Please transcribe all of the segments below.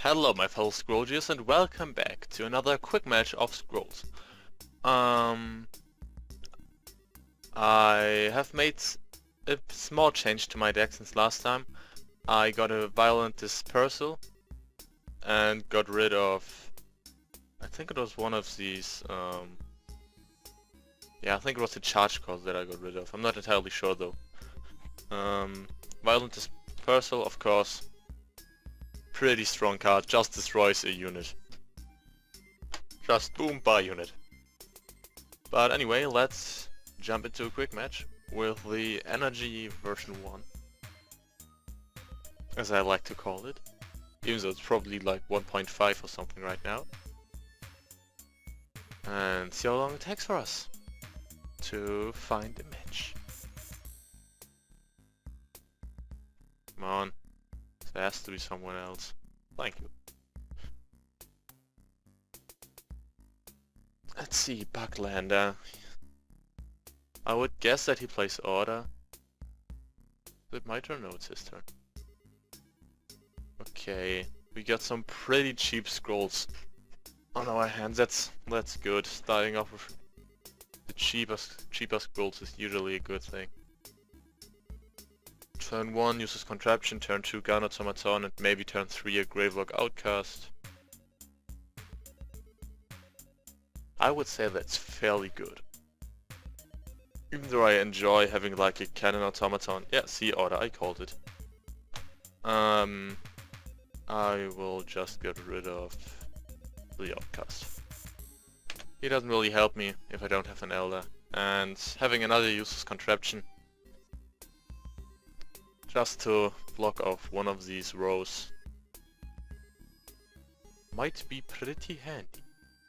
Hello my fellow Scrolliers and welcome back to another quick match of Scrolls. I have made a small change to my deck since last time. I got a Violent Dispersal and got rid of, I think it was one of these, yeah, I think it was the charge cost that I got rid of. I'm not entirely sure though. Violent Dispersal, of course, pretty strong card, just destroys a unit. Just boom, by unit. But anyway, let's jump into a quick match with the Energy version 1. As I like to call it. Even though it's probably like 1.5 or something right now. And see how long it takes for us to find a match. Come on. There has to be someone else. Thank you. Let's see, Bucklander. I would guess that he plays Order. Is it my turn? No, it's his turn. Okay, we got some pretty cheap scrolls on our hands. That's good. Starting off with the cheaper scrolls is usually a good thing. Turn 1 uses Contraption, turn 2 Gun Automaton, and maybe turn 3 a Gravelog Outcast. I would say that's fairly good. Even though I enjoy having like a Cannon Automaton. Yeah, see, Order, I called it. I will just get rid of the Outcast. He doesn't really help me if I don't have an Elder. And having another useless Contraption just to block off one of these rows might be pretty handy.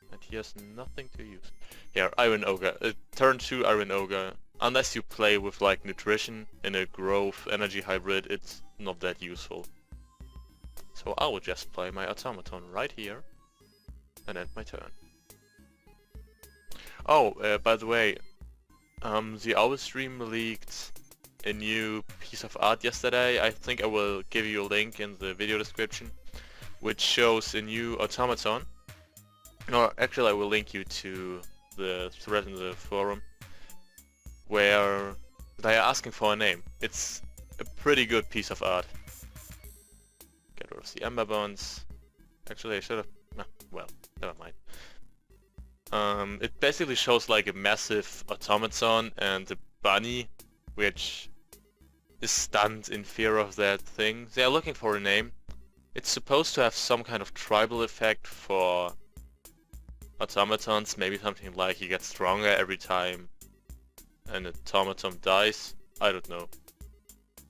And he has nothing to use. Here, Iron Ogre. Turn 2 Iron Ogre. Unless you play with like Nutrition in a Growth Energy Hybrid, it's not that useful. So I will just play my Automaton right here and end my turn. Oh, by the way, the Owl Stream leaked a new piece of art yesterday. I think I will give you a link in the video description, which shows a new Automaton. No, actually I will link you to the thread in the forum where they are asking for a name. It's a pretty good piece of art. Get rid of the Ember Bones. Actually I should have... nah, well, never mind. It basically shows like a massive automaton and a bunny which is stunned in fear of that thing. They are looking for a name. It's supposed to have some kind of tribal effect for automatons, maybe something like he gets stronger every time an automaton dies. I don't know.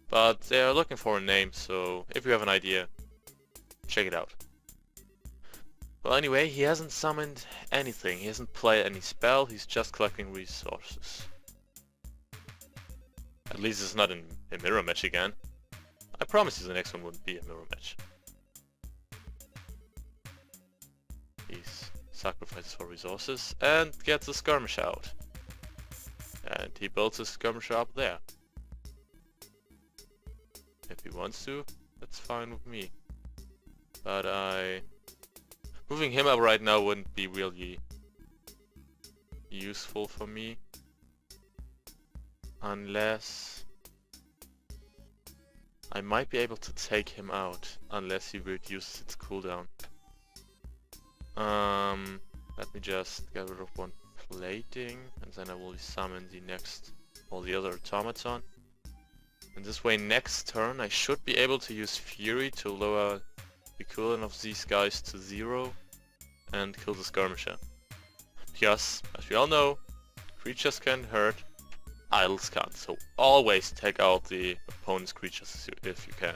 But they are looking for a name, so if you have an idea, check it out. Well, anyway, he hasn't summoned anything. He hasn't played any spell. He's just collecting resources. At least it's not a mirror match again. I promise you the next one wouldn't be a mirror match. He's sacrifices for resources and gets a skirmisher out. And he builds a skirmisher up there. If he wants to, that's fine with me. But moving him up right now wouldn't be really useful for me. Unless... I might be able to take him out, unless he reduces its cooldown. Let me just get rid of one plating, and then I will summon the next, or the other automaton. And this way next turn I should be able to use Fury to lower the cooldown of these guys to 0 and kill the skirmisher. Because, as we all know, creatures can hurt, idols can't, so always take out the opponent's creatures if you can.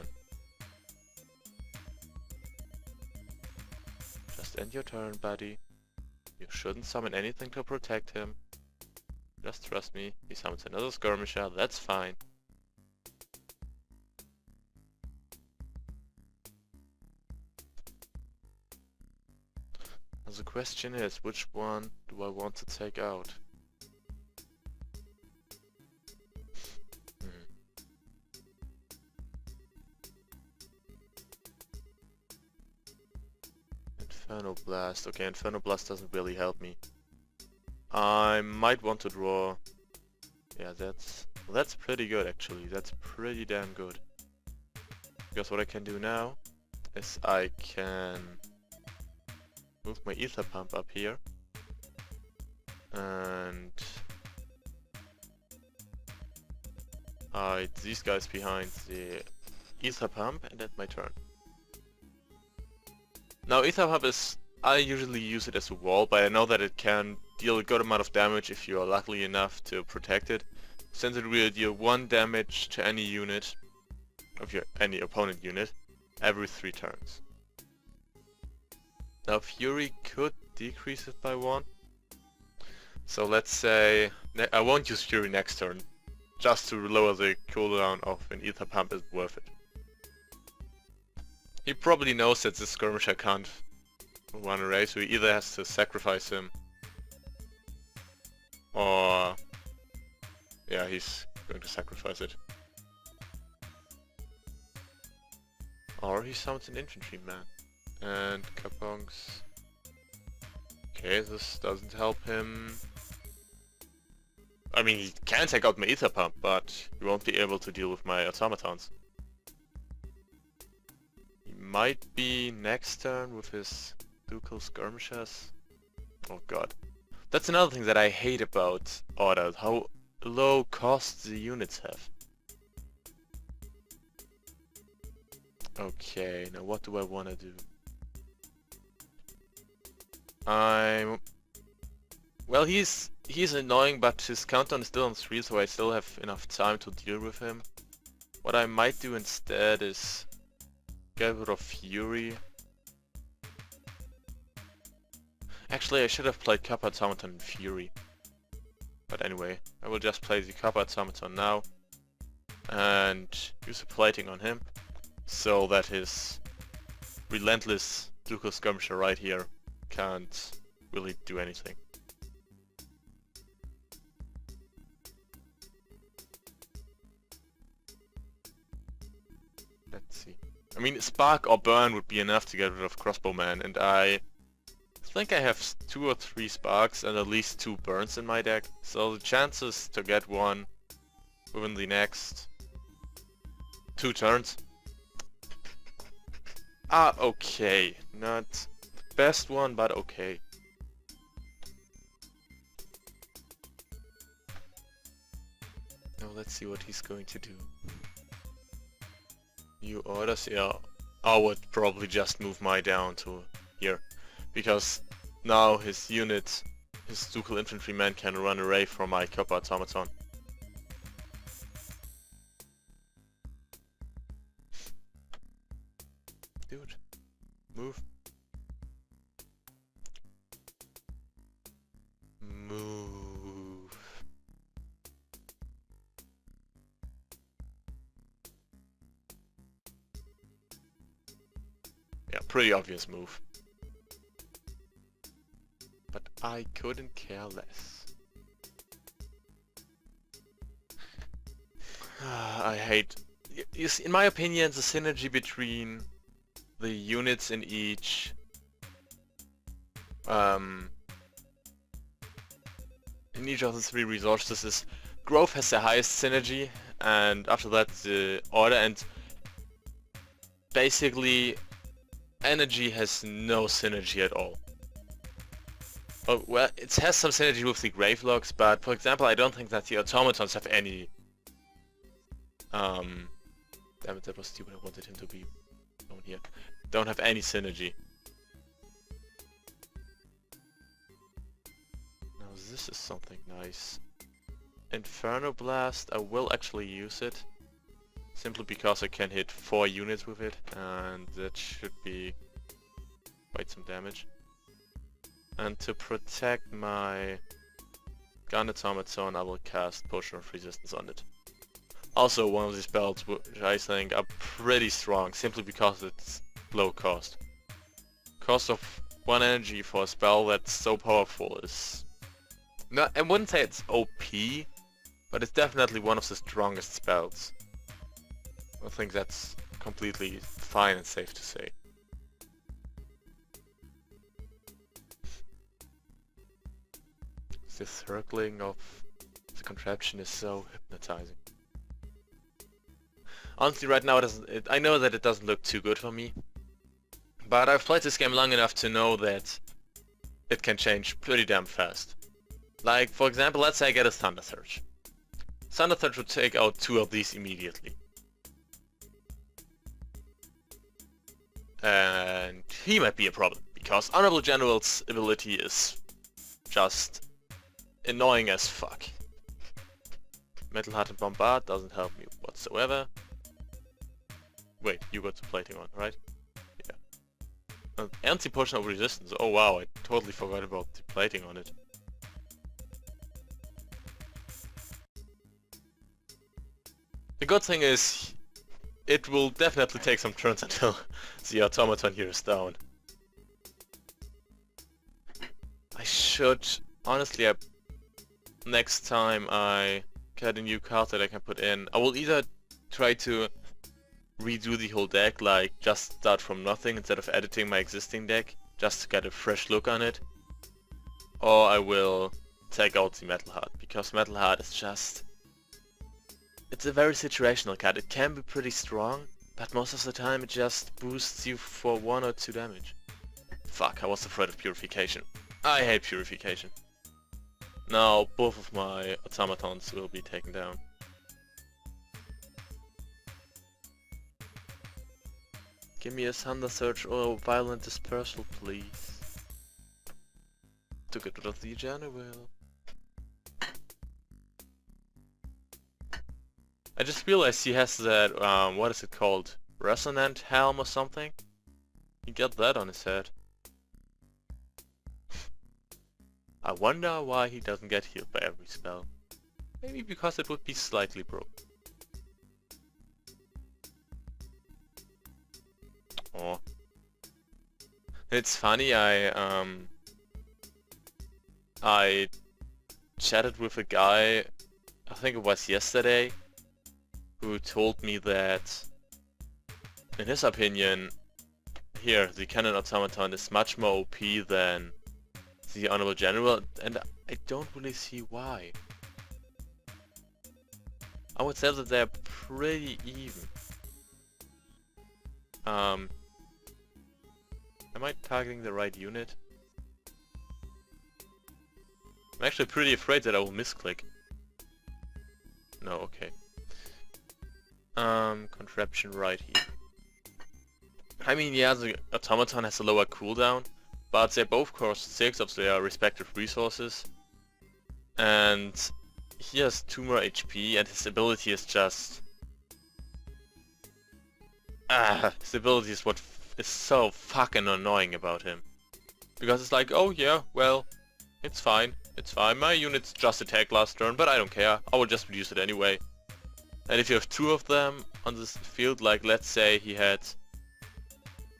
Just end your turn, buddy. You shouldn't summon anything to protect him. Just trust me, he summons another skirmisher, that's fine. Now the question is, which one do I want to take out? Inferno Blast. Okay, Inferno Blast doesn't really help me. I might want to draw... Yeah, that's pretty good actually. That's pretty damn good. Because what I can do now is I can move my Ether Pump up here. And hide these guys behind the Ether Pump, and that's my turn. Now Ether Pump is... I usually use it as a wall, but I know that it can deal a good amount of damage if you are lucky enough to protect it, since it will deal 1 damage to any unit, of any opponent unit, every 3 turns. Now Fury could decrease it by 1. So let's say... I won't use Fury next turn, just to lower the cooldown of an Ether Pump is worth it. He probably knows that this skirmisher can't run away, so he either has to sacrifice him, or... yeah, he's going to sacrifice it. Or he summons an infantryman. And Kabongs... okay, this doesn't help him. I mean, he can take out my Ether Pump, but he won't be able to deal with my automatons. He might be next turn with his Ducal Skirmishers. Oh god. That's another thing that I hate about Order, how low cost the units have. Okay, now what do I want to do? Well, he's annoying, but his countdown is still on 3, so I still have enough time to deal with him. What I might do instead is get rid of Fury. Actually, I should have played Copper Automaton and Fury. But anyway, I will just play the Copper Automaton now and use a plating on him, so that his relentless Ducal Skirmisher right here can't really do anything. Let's see. I mean, Spark or Burn would be enough to get rid of Crossbowman, and I think I have 2 or 3 Sparks and at least 2 Burns in my deck, so the chances to get one within the next 2 turns are okay. Not the best one, but okay. Now let's see what he's going to do. New orders? Yeah, I would probably just move my down to here, because now his unit, his Ducal Infantryman, can run away from my Copper Automaton. Dude, move. Move. Yeah, pretty obvious move. But I couldn't care less. I hate... You see, in my opinion, the synergy between the units in each of the 3 resources is Growth has the highest synergy, and after that the Order, and basically Energy has no synergy at all. Oh, well, it has some synergy with the Gravelogs, but for example, I don't think that the Automatons have any... damn it, that was stupid, I wanted him to be down here. Don't have any synergy. Now this is something nice. Inferno Blast, I will actually use it. Simply because I can hit 4 units with it, and that should be quite some damage. And to protect my Gun Automaton, I will cast Potion of Resistance on it. Also one of these spells which I think are pretty strong, simply because it's low cost. Cost of 1 energy for a spell that's so powerful is... No, I wouldn't say it's OP, but it's definitely one of the strongest spells. I think that's completely fine and safe to say. The circling of the contraption is so hypnotizing. Honestly, right now I know that it doesn't look too good for me, but I've played this game long enough to know that it can change pretty damn fast. Like, for example, let's say I get a Thunder Surge. Thunder Surge would take out 2 of these immediately. And he might be a problem, because Honorable General's ability is just annoying as fuck. Metal Heart and Bombard doesn't help me whatsoever. Wait, you got the plating on, right? Yeah. Anti-potion of resistance. Oh wow, I totally forgot about the plating on it. The good thing is, it will definitely take some turns until the automaton here is down. I should, honestly, next time I get a new card that I can put in, I will either try to redo the whole deck, like just start from nothing instead of editing my existing deck, just to get a fresh look on it, or I will take out the Metal Heart, because Metal Heart is just... it's a very situational card. It can be pretty strong, but most of the time it just boosts you for 1 or 2 damage. Fuck, I was afraid of Purification. I hate Purification. Now both of my automatons will be taken down. Give me a Thunder Surge or a Violent Dispersal, please. To get rid of the General. I just realized he has that, what is it called? Resonant Helm or something? He got that on his head. I wonder why he doesn't get healed by every spell. Maybe because it would be slightly broke. Oh. It's funny, I chatted with a guy, I think it was yesterday, who told me that, in his opinion, here, the Cannon Automaton is much more OP than the Honorable General, and I don't really see why. I would say that they're pretty even. Am I targeting the right unit? I'm actually pretty afraid that I will misclick. No, okay. Contraption right here. I mean, yeah, the automaton has a lower cooldown, but they both cost 6 of their respective resources. And he has 2 more HP, and his ability is just... his ability is what is so fucking annoying about him. Because it's like, oh yeah, well, it's fine. It's fine. My units just attack last turn, but I don't care. I will just reduce it anyway. And if you have 2 of them on this field, like let's say he had...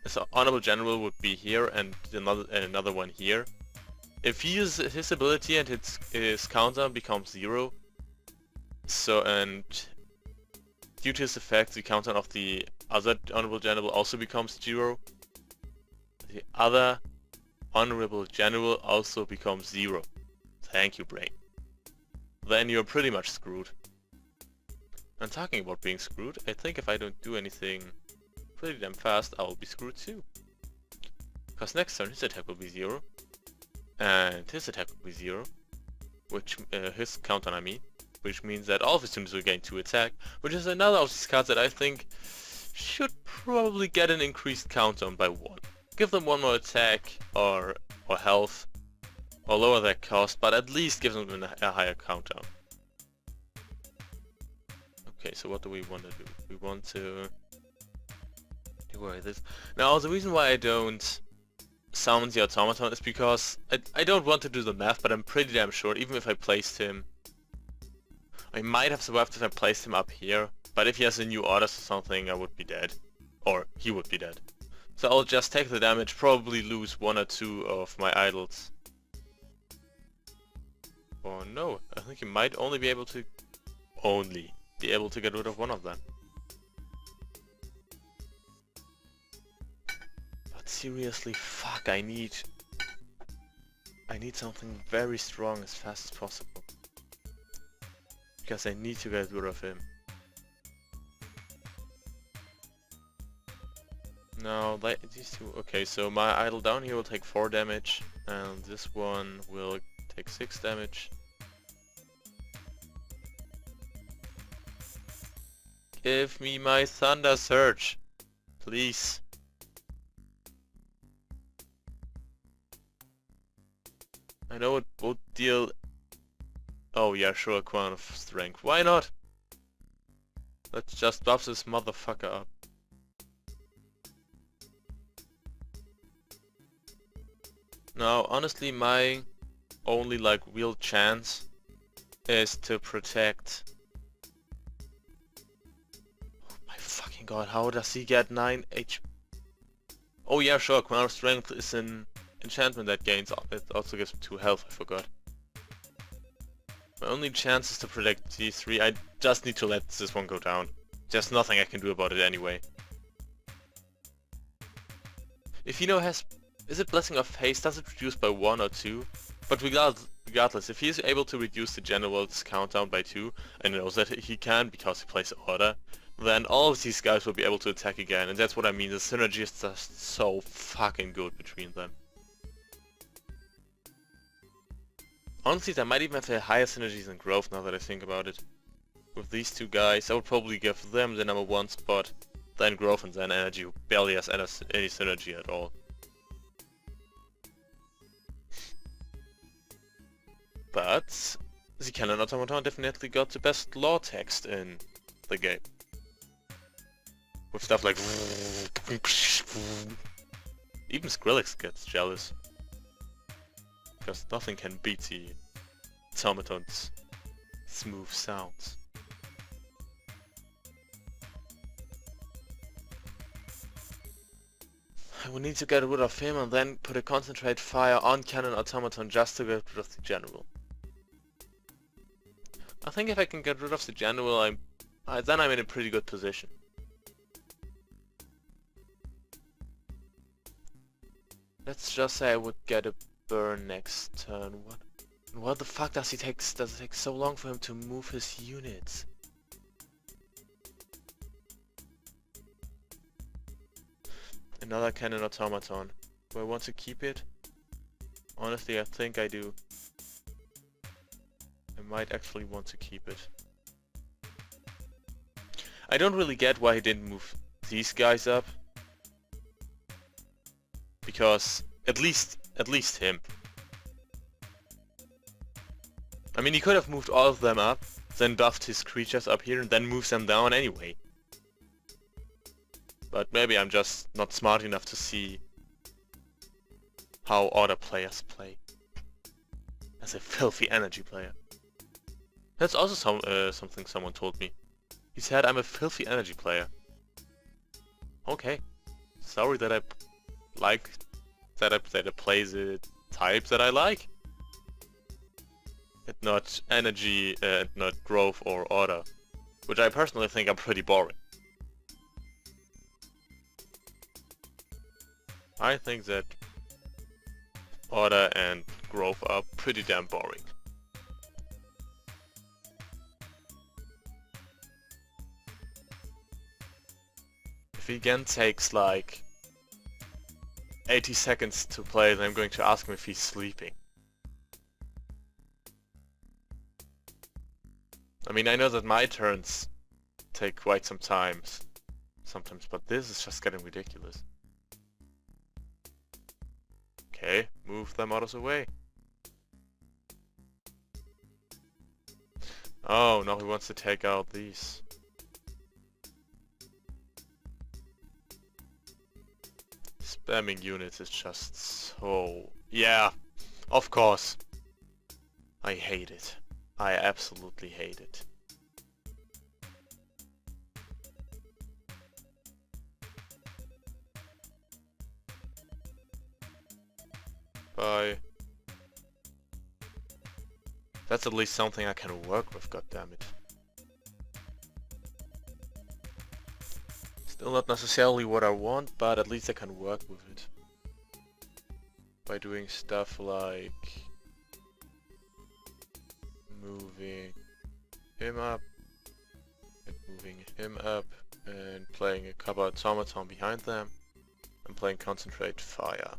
his Honorable General would be here and another one here. If he uses his ability and his counter becomes 0, so and due to his effect the counter of the other Honorable General also becomes 0, the other Honorable General also becomes 0. Thank you, brain. Then you're pretty much screwed. And talking about being screwed, I think if I don't do anything pretty damn fast, I will be screwed too. Because next turn his attack will be 0, and his attack will be 0, which his counter I mean, which means that all of his units will gain 2 attack, which is another of these cards that I think should probably get an increased counter by 1. Give them 1 more attack or health, or lower their cost, but at least give them a higher counter. Okay, so what do we want to do? We want to... where is this? Now, the reason why I don't summon the automaton is because I don't want to do the math, but I'm pretty damn sure, even if I placed him... I might have survived if I placed him up here, but if he has a new orders or something, I would be dead. Or he would be dead. So I'll just take the damage, probably lose 1 or 2 of my idols. Oh no, I think he might only be able to... get rid of 1 of them. But seriously, fuck, I need I need something very strong as fast as possible. Because I need to get rid of him. Now, these two... Okay, so my idol down here will take 4 damage. And this one will take 6 damage. Give me my Thunder Surge, please. I know it won't deal... Oh yeah, sure, a Crown of Strength. Why not? Let's just buff this motherfucker up. Now, honestly, my only, like, real chance is to protect... Oh my fucking god, how does he get 9 HP? Oh yeah, sure, Crown of Strength is an enchantment that gains... It also gives 2 health, I forgot. My only chance is to protect these 3. I just need to let this one go down. There's nothing I can do about it anyway. If Ino has... Is it Blessing of Haste? Does it reduce by 1 or 2? But regardless, if he is able to reduce the general's countdown by 2, and knows that he can because he plays Order, then all of these guys will be able to attack again, and that's what I mean, the synergy is just so fucking good between them. Honestly, they might even have a higher synergy than Growth now that I think about it. With these two guys, I would probably give them the number 1 spot, then Growth and then Energy, who barely has any synergy at all. But the Cannon Automaton definitely got the best lore text in the game. With stuff like... Even Skrillex gets jealous. Because nothing can beat the Automaton's smooth sounds. I will need to get rid of him and then put a concentrate fire on Cannon Automaton just to get rid of the general. I think if I can get rid of the general, then I'm in a pretty good position. Let's just say I would get a burn next turn. What the fuck does it take so long for him to move his units? Another Cannon Automaton. Do I want to keep it? Honestly, I think I do. I might actually want to keep it. I don't really get why he didn't move these guys up. Because at least him. I mean, he could have moved all of them up, then buffed his creatures up here and then moves them down anyway. But maybe I'm just not smart enough to see how Order players play. As a filthy energy player. That's also something someone told me. He said I'm a filthy energy player. Okay. Sorry that I play the types that I like. And not energy, not growth or order. Which I personally think are pretty boring. I think that order and growth are pretty damn boring. If he again takes like 80 seconds to play, then I'm going to ask him if he's sleeping. I mean, I know that my turns take quite some time sometimes, but this is just getting ridiculous. Okay, move them out of the way. Oh, now he wants to take out these. Spamming units is just so... Yeah, of course. I hate it. I absolutely hate it. Bye. That's at least something I can work with, goddammit. Still not necessarily what I want, but at least I can work with it. by doing stuff like moving him up and moving him up and playing a cover automaton behind them and playing concentrate fire.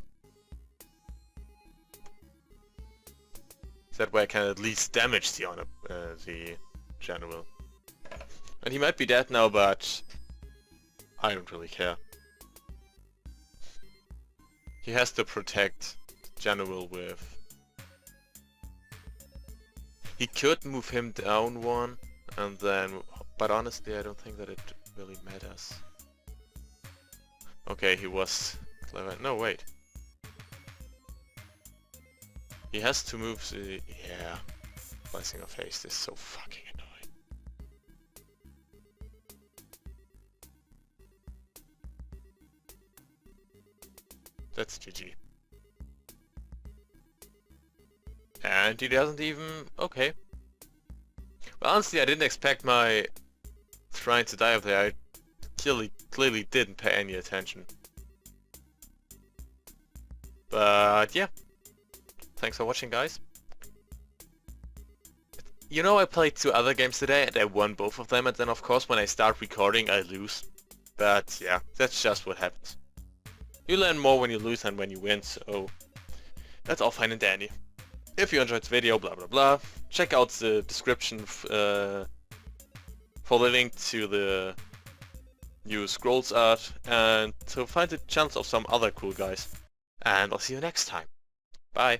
That way I can at least damage the general. And he might be dead now, but I don't really care. He has to protect the general with... He could move him down one, and then... But honestly, I don't think that it really matters. Okay, he was clever. No, wait. He has to move the... Yeah. Slicing of haste is so fucking annoying. That's GG. And he doesn't even... Okay. Well, honestly, I didn't expect my trying to die up there. I clearly didn't pay any attention. But yeah. Thanks for watching, guys. You know, I played 2 other games today and I won both of them, and then of course when I start recording I lose. But yeah, that's just what happens. You learn more when you lose than when you win, so that's all fine and dandy. If you enjoyed the video, blah blah blah, check out the description for the link to the new scrolls art and to find the channels of some other cool guys. And I'll see you next time. Bye.